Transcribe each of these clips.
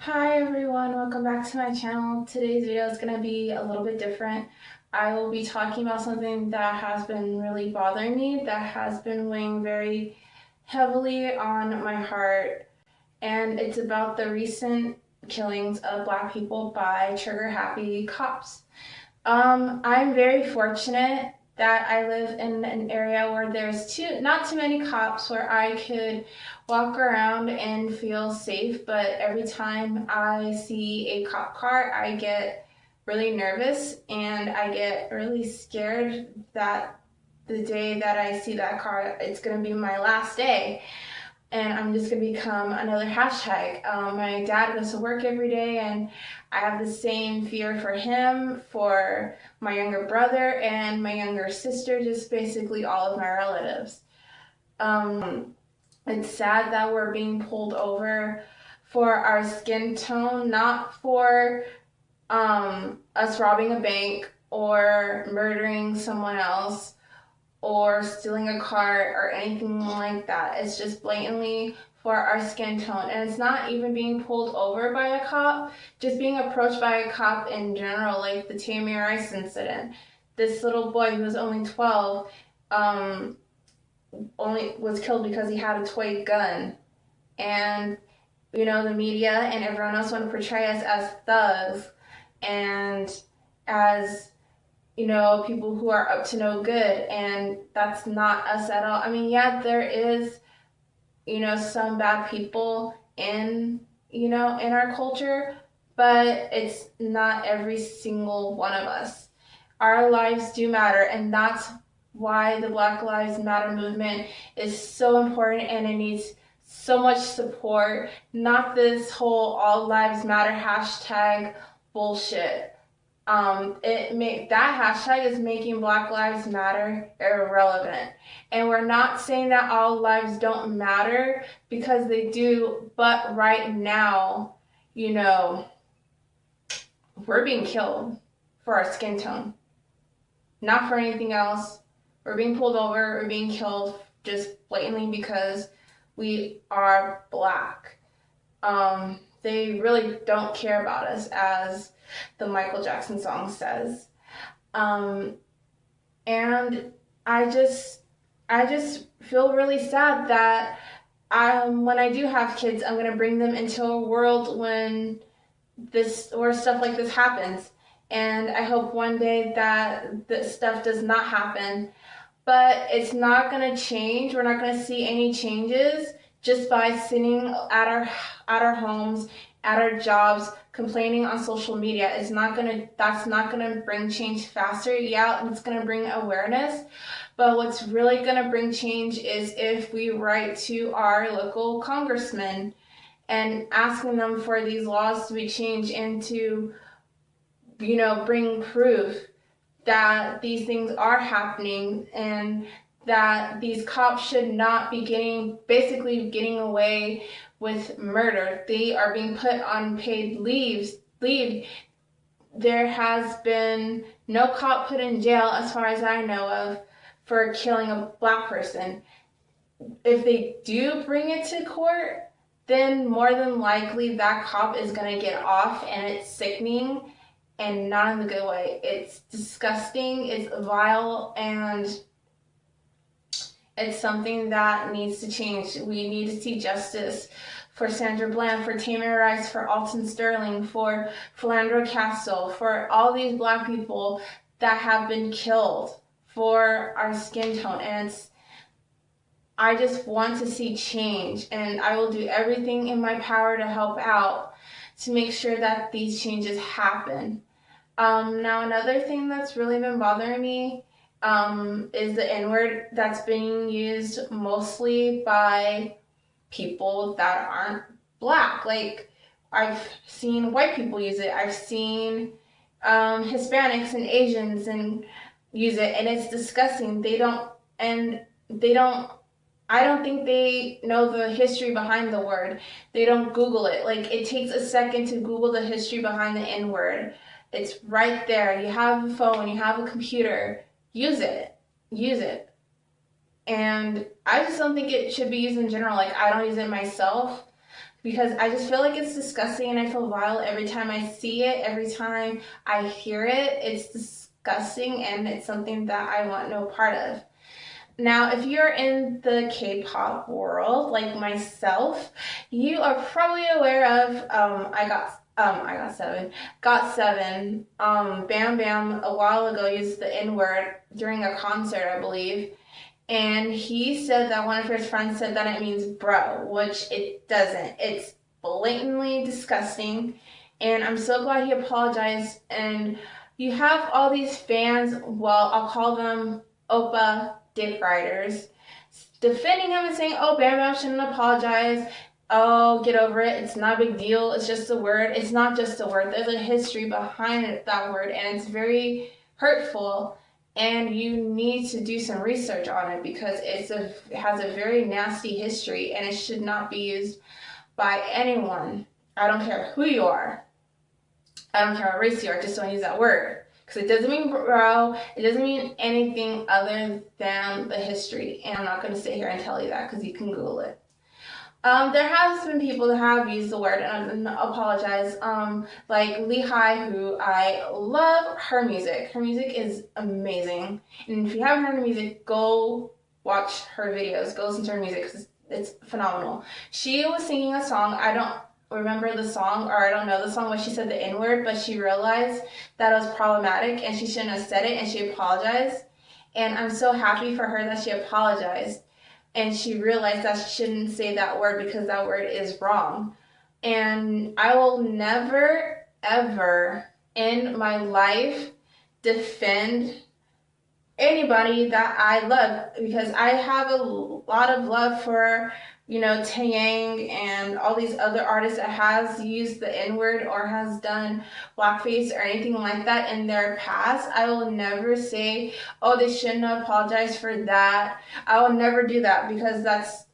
Hi everyone, welcome back to my channel. Today's video is going to be a little bit different. I will be talking about something that has been really bothering me, that has been weighing very heavily on my heart, and it's about the recent killings of Black people by trigger-happy cops. I'm very fortunate that I live in an area where there's not too many cops where I could walk around and feel safe, but every time I see a cop car, I get really nervous and I get really scared that the day that I see that car, it's going to be my last day and I'm just gonna become another hashtag. My dad goes to work every day, and I have the same fear for him, for my younger brother, and my younger sister, just basically all of my relatives. It's sad that we're being pulled over for our skin tone, not for us robbing a bank or murdering someone else or stealing a car or anything like that. It's just blatantly for our skin tone. And it's not even being pulled over by a cop, just being approached by a cop in general, like the Tamir Rice incident. This little boy who was only 12 only was killed because he had a toy gun. And, you know, the media and everyone else want to portray us as thugs and as people who are up to no good, and that's not us at all. I mean, yeah, there is, some bad people in our culture, but it's not every single one of us. Our lives do matter, and that's why the Black Lives Matter movement is so important and it needs so much support, not this whole all lives matter hashtag bullshit. That hashtag is making Black Lives Matter irrelevant. And we're not saying that all lives don't matter, because they do, but right now, we're being killed for our skin tone. Not for anything else. We're being pulled over, we're being killed just blatantly because we are Black. They really don't care about us, as the Michael Jackson song says. And I just feel really sad that when I do have kids, I'm gonna bring them into a world where stuff like this happens. And I hope one day that this stuff does not happen. But it's not gonna change. We're not gonna see any changes just by sitting at our homes, at our jobs, complaining on social media. That's not gonna bring change faster. Yeah, it's gonna bring awareness, but what's really gonna bring change is if we write to our local congressmen and asking them for these laws to be changed and to, bring proof that these things are happening and that these cops should not be basically getting away with murder. They are being put on paid leave. There has been no cop put in jail, as far as I know of, for killing a Black person. If they do bring it to court, then more than likely that cop is going to get off, and it's sickening and not in the good way. It's disgusting, it's vile, and it's something that needs to change. We need to see justice for Sandra Bland, for Tamir Rice, for Alton Sterling, for Philandro Castile, for all these Black people that have been killed for our skin tone. And I just want to see change, and I will do everything in my power to help out to make sure that these changes happen. Now, another thing that's really been bothering me is the N-word that's being used mostly by people that aren't Black. Like, I've seen white people use it. I've seen Hispanics and Asians and use it, and it's disgusting. I don't think they know the history behind the word. They don't Google it. Like, it takes a second to Google the history behind the N-word. It's right there. You have a phone, you have a computer. Use it. Use it. And I just don't think it should be used in general. Like, I don't use it myself because I just feel like it's disgusting and I feel vile every time I see it, every time I hear it. It's disgusting and it's something that I want no part of. Now, if you're in the K-pop world, like myself, you are probably aware of got seven. Bam Bam a while ago used the N word during a concert, I believe, and he said that one of his friends said that it means bro, which it doesn't. It's blatantly disgusting, and I'm so glad he apologized. And you have all these fans, well, I'll call them Oppa dick riders, defending him and saying, oh, Bam Bam shouldn't apologize. Oh, get over it. It's not a big deal. It's just a word. It's not just a word. There's a history behind that word, and it's very hurtful. And you need to do some research on it because it has a very nasty history, and it should not be used by anyone. I don't care who you are. I don't care what race you are. Just don't use that word. Because it doesn't mean bro. It doesn't mean anything other than the history. And I'm not going to sit here and tell you that because you can Google it. There has been people that have used the word and apologize, like Lehigh, who I love her music. Her music is amazing. And if you haven't heard her music, go watch her videos. Go listen to her music because it's phenomenal. She was singing a song. I don't remember the song, or I don't know the song when she said the N-word, but she realized that it was problematic and she shouldn't have said it, and she apologized. And I'm so happy for her that she apologized. And she realized that she shouldn't say that word because that word is wrong. And I will never, ever in my life defend anybody that I love because I have a lot of love for, Taeyang and all these other artists that has used the N-word or has done blackface or anything like that in their past. I will never say, oh, they shouldn't apologize for that. I will never do that because that's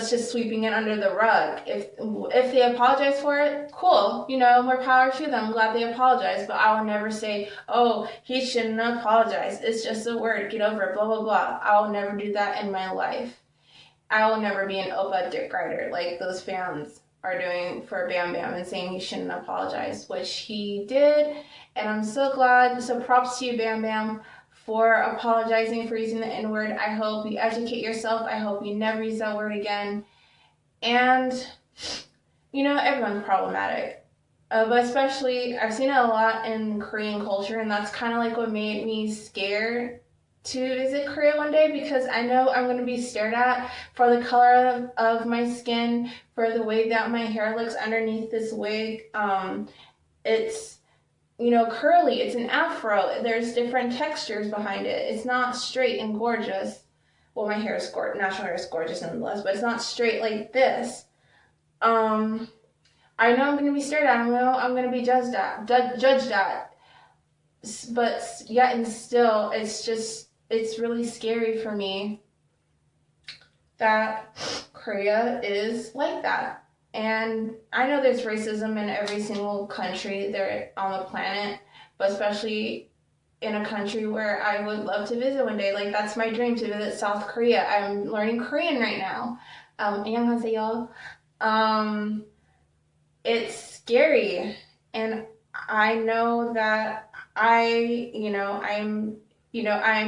just sweeping it under the rug. If they apologize for it, cool. More power to them. I'm glad they apologize. But I will never say, oh, he shouldn't apologize. It's just a word. Get over it. Blah, blah, blah. I will never do that in my life. I will never be an Oppa dick rider like those fans are doing for Bam Bam and saying he shouldn't apologize, which he did. And I'm so glad. So props to you, Bam Bam, for apologizing for using the N-word. I hope you educate yourself. I hope you never use that word again. And, everyone's problematic. But especially, I've seen it a lot in Korean culture, and that's kind of like what made me scared to visit Korea one day because I know I'm going to be stared at for the color of my skin, for the way that my hair looks underneath this wig. It's curly. It's an afro. There's different textures behind it. It's not straight and gorgeous. Well, my hair is natural hair is gorgeous nonetheless, but it's not straight like this. I know I'm going to be stared at. I know I'm going to be judged at. But yet and still, it's really scary for me that Korea is like that. And I know there's racism in every single country there on the planet, but especially in a country where I would love to visit one day. Like, that's my dream, to visit South Korea. I'm learning Korean right now. 안녕하세요. It's scary. And I know that I'm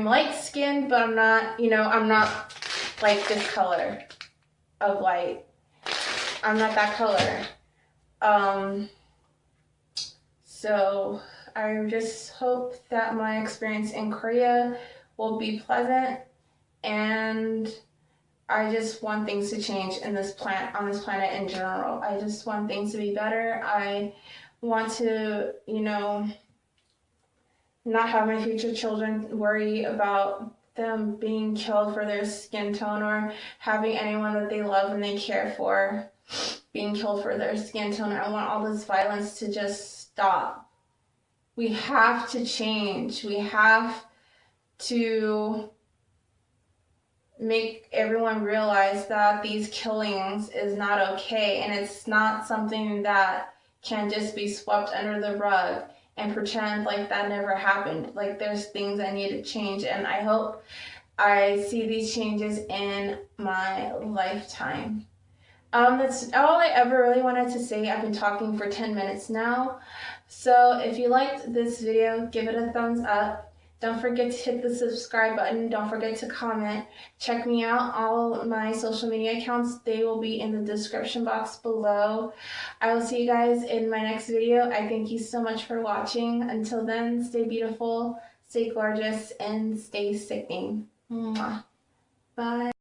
light skinned, but I'm not like this color of light. I'm not that color. So I just hope that my experience in Korea will be pleasant, and I just want things to change on this planet in general. I just want things to be better. I want to, not have my future children worry about them being killed for their skin tone, or having anyone that they love and they care for being killed for their skin tone. I want all this violence to just stop. We have to change. We have to make everyone realize that these killings is not okay, and it's not something that can just be swept under the rug and pretend like that never happened. Like, there's things that need to change, and I hope I see these changes in my lifetime. That's all I ever really wanted to say. I've been talking for 10 minutes now. So if you liked this video, give it a thumbs up. Don't forget to hit the subscribe button. Don't forget to comment. Check me out. All my social media accounts, they will be in the description box below. I will see you guys in my next video. I thank you so much for watching. Until then, stay beautiful, stay gorgeous, and stay sickening. Mwah. Bye.